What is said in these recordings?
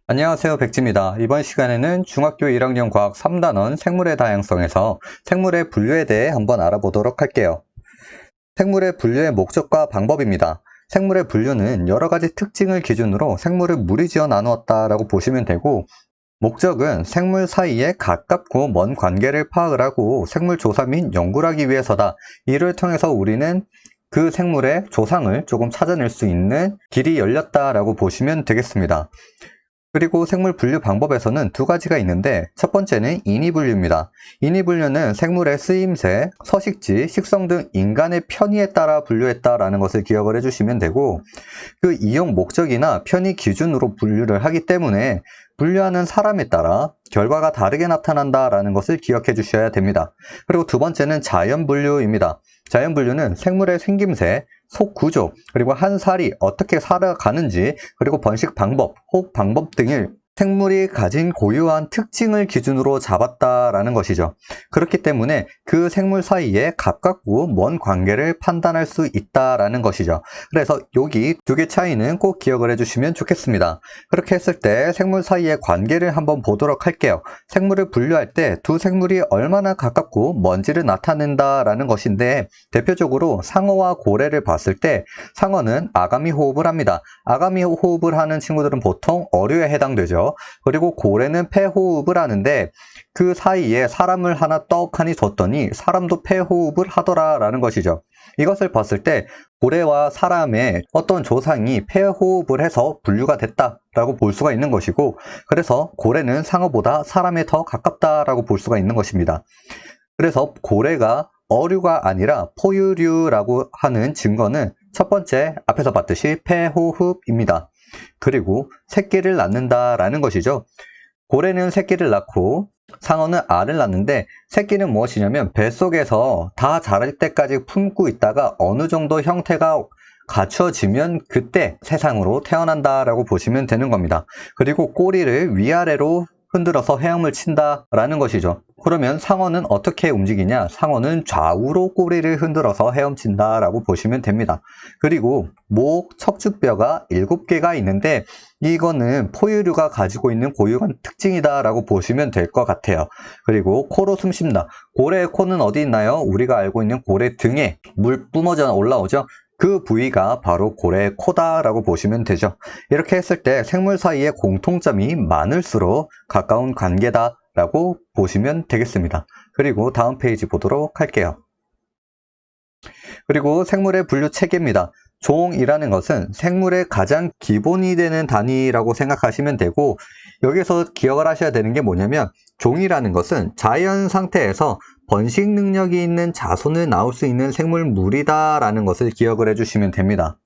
안녕하세요, 백지입니다. 이번 시간에는 중학교 1학년 과학 3단원 생물의 다양성에서 생물의 분류에 대해 한번 알아보도록 할게요. 생물의 분류의 목적과 방법입니다. 생물의 분류는 여러 가지 특징을 기준으로 생물을 무리지어 나누었다라고 보시면 되고, 목적은 생물 사이에 가깝고 먼 관계를 파악을 하고 생물 조사 및 연구를 하기 위해서다. 이를 통해서 우리는 그 생물의 조상을 조금 찾아낼 수 있는 길이 열렸다라고 보시면 되겠습니다. 그리고 생물 분류 방법에서는 두 가지가 있는데, 첫 번째는 인위분류입니다. 인위분류는 생물의 쓰임새, 서식지, 식성 등 인간의 편의에 따라 분류했다라는 것을 기억을 해주시면 되고, 그 이용 목적이나 편의 기준으로 분류를 하기 때문에 분류하는 사람에 따라 결과가 다르게 나타난다라는 것을 기억해 주셔야 됩니다. 그리고 두 번째는 자연분류입니다. 자연분류는 생물의 생김새, 속 구조, 그리고 한 살이 어떻게 살아가는지, 그리고 번식 방법, 호흡 방법 등을 생물이 가진 고유한 특징을 기준으로 잡았다라는 것이죠. 그렇기 때문에 그 생물 사이에 가깝고 먼 관계를 판단할 수 있다라는 것이죠. 그래서 여기 두 개 차이는 꼭 기억을 해주시면 좋겠습니다. 그렇게 했을 때 생물 사이의 관계를 한번 보도록 할게요. 생물을 분류할 때 두 생물이 얼마나 가깝고 먼지를 나타낸다라는 것인데, 대표적으로 상어와 고래를 봤을 때 상어는 아가미 호흡을 합니다. 아가미 호흡을 하는 친구들은 보통 어류에 해당되죠. 그리고 고래는 폐호흡을 하는데, 그 사이에 사람을 하나 떡하니 뒀더니 사람도 폐호흡을 하더라라는 것이죠. 이것을 봤을 때 고래와 사람의 어떤 조상이 폐호흡을 해서 분류가 됐다라고 볼 수가 있는 것이고, 그래서 고래는 상어보다 사람에 더 가깝다라고 볼 수가 있는 것입니다. 그래서 고래가 어류가 아니라 포유류라고 하는 증거는 첫 번째, 앞에서 봤듯이 폐호흡입니다. 그리고 새끼를 낳는다라는 것이죠. 고래는 새끼를 낳고 상어는 알을 낳는데, 새끼는 무엇이냐면 뱃속에서 다 자랄 때까지 품고 있다가 어느 정도 형태가 갖춰지면 그때 세상으로 태어난다라고 보시면 되는 겁니다. 그리고 꼬리를 위아래로 흔들어서 헤엄을 친다라는 것이죠. 그러면 상어는 어떻게 움직이냐? 상어는 좌우로 꼬리를 흔들어서 헤엄친다라고 보시면 됩니다. 그리고 목, 척추뼈가 7개가 있는데, 이거는 포유류가 가지고 있는 고유한 특징이다라고 보시면 될 것 같아요. 그리고 코로 숨 쉰다. 고래의 코는 어디 있나요? 우리가 알고 있는 고래 등에 물 뿜어져 올라오죠. 그 부위가 바로 고래의 코다라고 보시면 되죠. 이렇게 했을 때 생물 사이에 공통점이 많을수록 가까운 관계다라고 보시면 되겠습니다. 그리고 다음 페이지 보도록 할게요. 그리고 생물의 분류 체계입니다. 종이라는 것은 생물의 가장 기본이 되는 단위라고 생각하시면 되고, 여기서 기억을 하셔야 되는 게 뭐냐면, 종이라는 것은 자연 상태에서 번식 능력이 있는 자손을 낳을 수 있는 생물물이다라는 것을 기억을 해주시면 됩니다.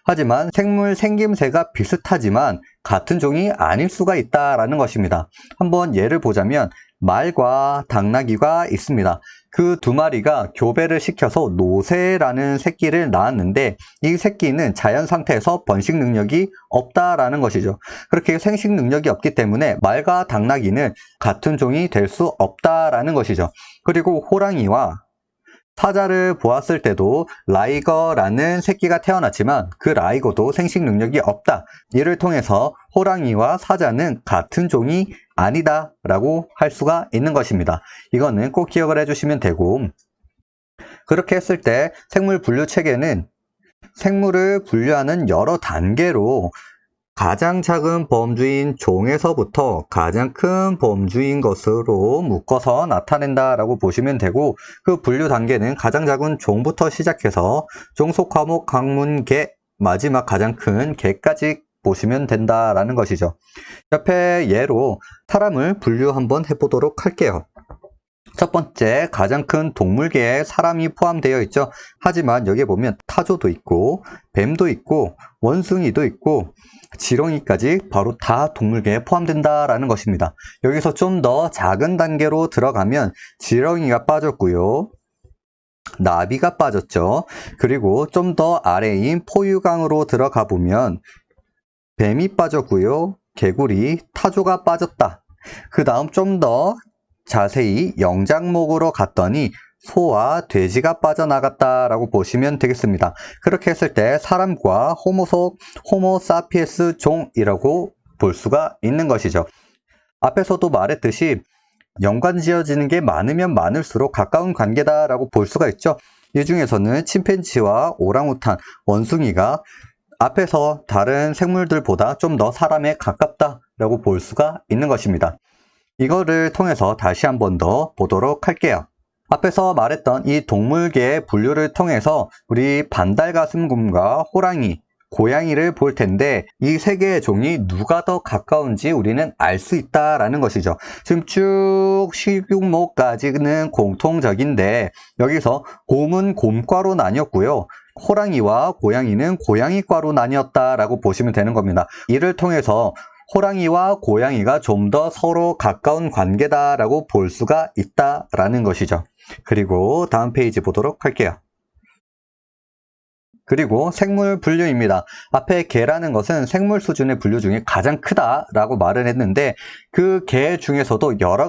하지만 생물 생김새가 비슷하지만 같은 종이 아닐 수가 있다라는 것입니다. 한번 예를 보자면 말과 당나귀가 있습니다. 그 두 마리가 교배를 시켜서 노새라는 새끼를 낳았는데, 이 새끼는 자연 상태에서 번식 능력이 없다라는 것이죠. 그렇게 생식 능력이 없기 때문에 말과 당나귀는 같은 종이 될 수 없다라는 것이죠. 그리고 호랑이와 사자를 보았을 때도 라이거라는 새끼가 태어났지만 그 라이거도 생식 능력이 없다. 이를 통해서 호랑이와 사자는 같은 종이 아니다 라고 할 수가 있는 것입니다. 이거는 꼭 기억을 해주시면 되고, 그렇게 했을 때 생물 분류 체계는 생물을 분류하는 여러 단계로 가장 작은 범주인 종에서부터 가장 큰 범주인 것으로 묶어서 나타낸다라고 보시면 되고, 그 분류 단계는 가장 작은 종부터 시작해서 종속 과목 강문 개, 마지막 가장 큰 개까지 보시면 된다라는 것이죠. 옆에 예로 사람을 분류 한번 해보도록 할게요. 첫 번째, 가장 큰 동물계에 사람이 포함되어 있죠. 하지만 여기 보면 타조도 있고 뱀도 있고 원숭이도 있고 지렁이까지 바로 다 동물계에 포함된다라는 것입니다. 여기서 좀 더 작은 단계로 들어가면 지렁이가 빠졌고요, 나비가 빠졌죠. 그리고 좀 더 아래인 포유강으로 들어가 보면 뱀이 빠졌고요, 개구리, 타조가 빠졌다. 그 다음 좀 더 자세히 영장목으로 갔더니 소와 돼지가 빠져나갔다라고 보시면 되겠습니다. 그렇게 했을 때 사람과 호모 사피엔스 종이라고 볼 수가 있는 것이죠. 앞에서도 말했듯이 연관지어지는 게 많으면 많을수록 가까운 관계다라고 볼 수가 있죠. 이 중에서는 침팬지와 오랑우탄, 원숭이가 앞에서 다른 생물들보다 좀 더 사람에 가깝다라고 볼 수가 있는 것입니다. 이거를 통해서 다시 한 번 더 보도록 할게요. 앞에서 말했던 이 동물계의 분류를 통해서 우리 반달가슴곰과 호랑이, 고양이를 볼 텐데 이 세 개의 종이 누가 더 가까운지 우리는 알 수 있다라는 것이죠. 지금 쭉 식육목까지는 공통적인데 여기서 곰은 곰과로 나뉘었고요. 호랑이와 고양이는 고양이과로 나뉘었다라고 보시면 되는 겁니다. 이를 통해서 호랑이와 고양이가 좀 더 서로 가까운 관계다라고 볼 수가 있다라는 것이죠. 그리고 다음 페이지 보도록 할게요. 그리고 생물 분류입니다. 앞에 개라는 것은 생물 수준의 분류 중에 가장 크다라고 말을 했는데 그 개 중에서도 여러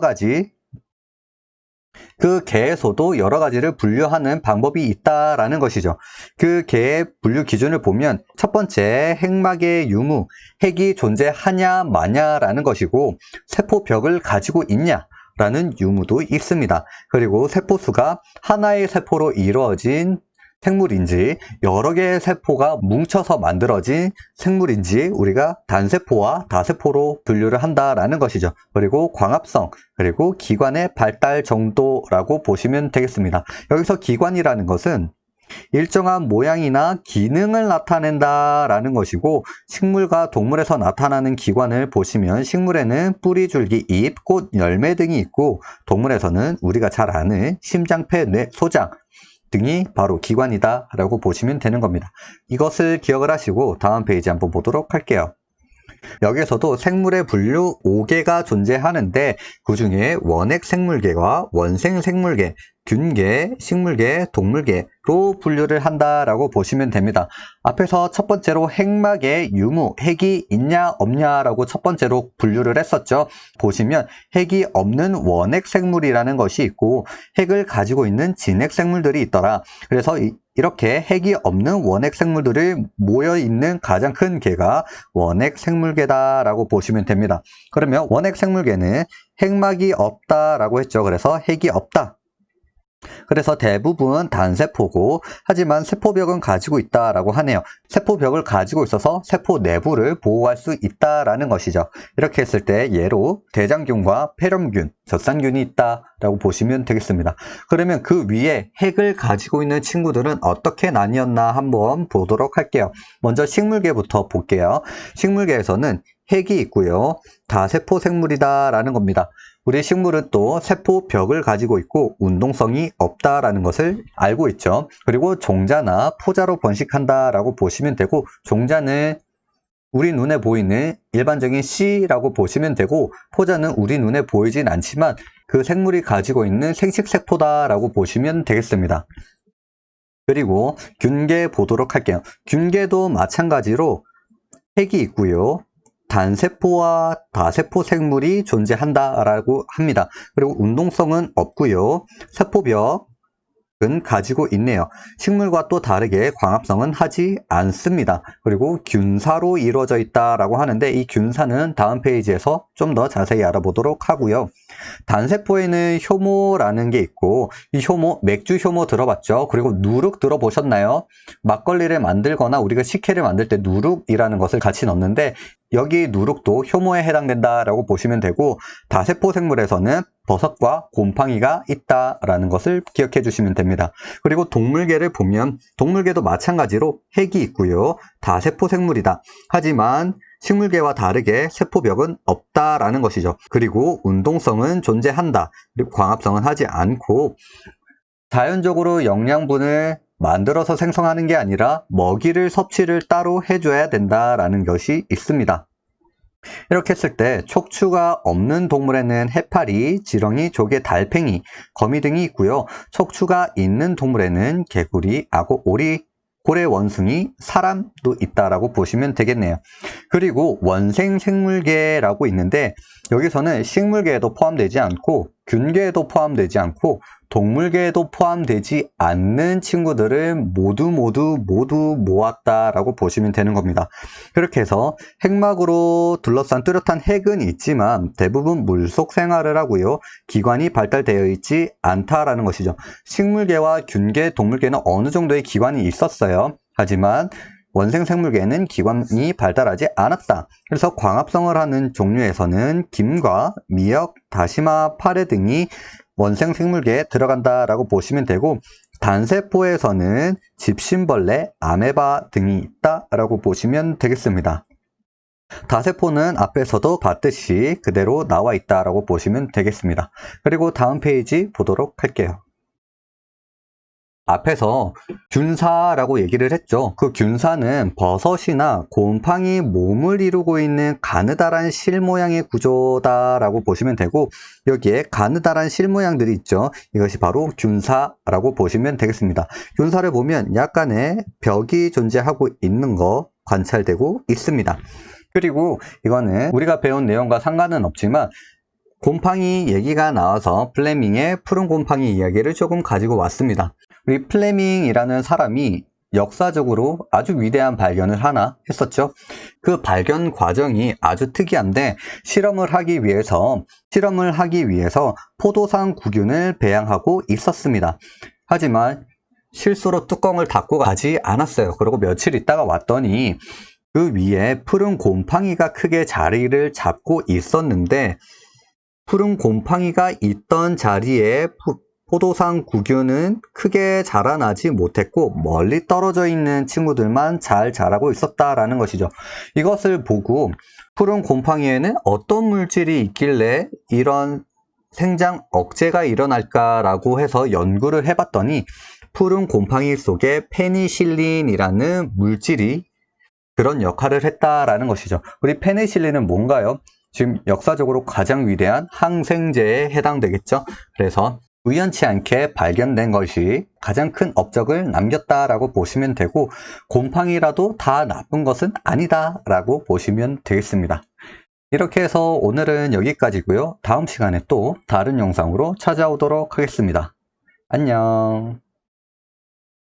가지를 분류하는 방법이 있다라는 것이죠. 그 개의 분류 기준을 보면 첫 번째 핵막의 유무, 핵이 존재하냐 마냐라는 것이고 세포벽을 가지고 있냐 라는 유무도 있습니다. 그리고 세포수가 하나의 세포로 이루어진 생물인지 여러 개의 세포가 뭉쳐서 만들어진 생물인지 우리가 단세포와 다세포로 분류를 한다라는 것이죠. 그리고 광합성, 그리고 기관의 발달 정도라고 보시면 되겠습니다. 여기서 기관이라는 것은 일정한 모양이나 기능을 나타낸다라는 것이고 식물과 동물에서 나타나는 기관을 보시면 식물에는 뿌리, 줄기, 잎, 꽃, 열매 등이 있고 동물에서는 우리가 잘 아는 심장, 폐, 뇌, 소장 등이 바로 기관이다 라고 보시면 되는 겁니다. 이것을 기억을 하시고 다음 페이지 한번 보도록 할게요. 여기서도 생물의 분류 5개가 존재하는데 그 중에 원핵 생물계와 원생 생물계, 균계, 식물계, 동물계로 분류를 한다라고 보시면 됩니다. 앞에서 첫 번째로 핵막의 유무, 핵이 있냐 없냐라고 첫 번째로 분류를 했었죠. 보시면 핵이 없는 원핵 생물이라는 것이 있고 핵을 가지고 있는 진핵 생물들이 있더라. 그래서 이렇게 핵이 없는 원핵 생물들이 모여있는 가장 큰 개가 원핵 생물계다라고 보시면 됩니다. 그러면 원핵 생물계는 핵막이 없다라고 했죠. 그래서 핵이 없다. 그래서 대부분 단세포고 하지만 세포벽은 가지고 있다라고 하네요. 세포벽을 가지고 있어서 세포 내부를 보호할 수 있다라는 것이죠. 이렇게 했을 때 예로 대장균과 폐렴균, 젖산균이 있다라고 보시면 되겠습니다. 그러면 그 위에 핵을 가지고 있는 친구들은 어떻게 나뉘었나 한번 보도록 할게요. 먼저 식물계부터 볼게요. 식물계에서는 핵이 있고요. 다세포 생물이다라는 겁니다. 우리 식물은 또 세포벽을 가지고 있고 운동성이 없다라는 것을 알고 있죠. 그리고 종자나 포자로 번식한다라고 보시면 되고 종자는 우리 눈에 보이는 일반적인 씨라고 보시면 되고 포자는 우리 눈에 보이진 않지만 그 생물이 가지고 있는 생식세포다라고 보시면 되겠습니다. 그리고 균계 보도록 할게요. 균계도 마찬가지로 핵이 있고요. 단세포와 다세포 생물이 존재한다라고 합니다. 그리고 운동성은 없고요. 세포벽은 가지고 있네요. 식물과 또 다르게 광합성은 하지 않습니다. 그리고 균사로 이루어져 있다라고 하는데 이 균사는 다음 페이지에서 좀 더 자세히 알아보도록 하고요. 단세포에는 효모라는 게 있고 이 효모, 맥주 효모 들어봤죠? 그리고 누룩 들어보셨나요? 막걸리를 만들거나 우리가 식혜를 만들 때 누룩이라는 것을 같이 넣는데 여기 누룩도 효모에 해당된다라고 보시면 되고 다세포 생물에서는 버섯과 곰팡이가 있다라는 것을 기억해 주시면 됩니다. 그리고 동물계를 보면 동물계도 마찬가지로 핵이 있고요. 다세포 생물이다. 하지만 식물계와 다르게 세포벽은 없다라는 것이죠. 그리고 운동성은 존재한다. 그리고 광합성은 하지 않고 자연적으로 영양분을 만들어서 생성하는 게 아니라 먹이를 섭취를 따로 해줘야 된다라는 것이 있습니다. 이렇게 했을 때 척추가 없는 동물에는 해파리, 지렁이, 조개, 달팽이, 거미 등이 있고요. 척추가 있는 동물에는 개구리, 악어, 오리, 고래, 원숭이, 사람도 있다라고 보시면 되겠네요. 그리고 원생 생물계라고 있는데 여기서는 식물계에도 포함되지 않고 균계에도 포함되지 않고 동물계에도 포함되지 않는 친구들을 모두 모았다라고 보시면 되는 겁니다. 그렇게 해서 핵막으로 둘러싼 뚜렷한 핵은 있지만 대부분 물속 생활을 하고요. 기관이 발달되어 있지 않다라는 것이죠. 식물계와 균계, 동물계는 어느 정도의 기관이 있었어요. 하지만 원생 생물계에는 기관이 발달하지 않았다. 그래서 광합성을 하는 종류에서는 김과 미역, 다시마, 파래 등이 원생 생물계에 들어간다라고 보시면 되고, 단세포에서는 집신벌레, 아메바 등이 있다라고 보시면 되겠습니다. 다세포는 앞에서도 봤듯이 그대로 나와 있다라고 보시면 되겠습니다. 그리고 다음 페이지 보도록 할게요. 앞에서 균사라고 얘기를 했죠. 그 균사는 버섯이나 곰팡이 몸을 이루고 있는 가느다란 실 모양의 구조다라고 보시면 되고, 여기에 가느다란 실 모양들이 있죠. 이것이 바로 균사라고 보시면 되겠습니다. 균사를 보면 약간의 벽이 존재하고 있는 거 관찰되고 있습니다. 그리고 이거는 우리가 배운 내용과 상관은 없지만 곰팡이 얘기가 나와서 플레밍의 푸른 곰팡이 이야기를 조금 가지고 왔습니다. 우리 플레밍이라는 사람이 역사적으로 아주 위대한 발견을 하나 했었죠. 그 발견 과정이 아주 특이한데 실험을 하기 위해서 포도상 구균을 배양하고 있었습니다. 하지만 실수로 뚜껑을 닫고 가지 않았어요. 그리고 며칠 있다가 왔더니 그 위에 푸른 곰팡이가 크게 자리를 잡고 있었는데, 푸른 곰팡이가 있던 자리에 포도상 구균은 크게 자라나지 못했고 멀리 떨어져 있는 친구들만 잘 자라고 있었다라는 것이죠. 이것을 보고 푸른 곰팡이에는 어떤 물질이 있길래 이런 생장 억제가 일어날까라고 해서 연구를 해봤더니 푸른 곰팡이 속에 페니실린이라는 물질이 그런 역할을 했다라는 것이죠. 우리 페니실린은 뭔가요? 지금 역사적으로 가장 위대한 항생제에 해당되겠죠. 그래서 우연치 않게 발견된 것이 가장 큰 업적을 남겼다라고 보시면 되고, 곰팡이라도 다 나쁜 것은 아니다라고 보시면 되겠습니다. 이렇게 해서 오늘은 여기까지고요. 다음 시간에 또 다른 영상으로 찾아오도록 하겠습니다. 안녕.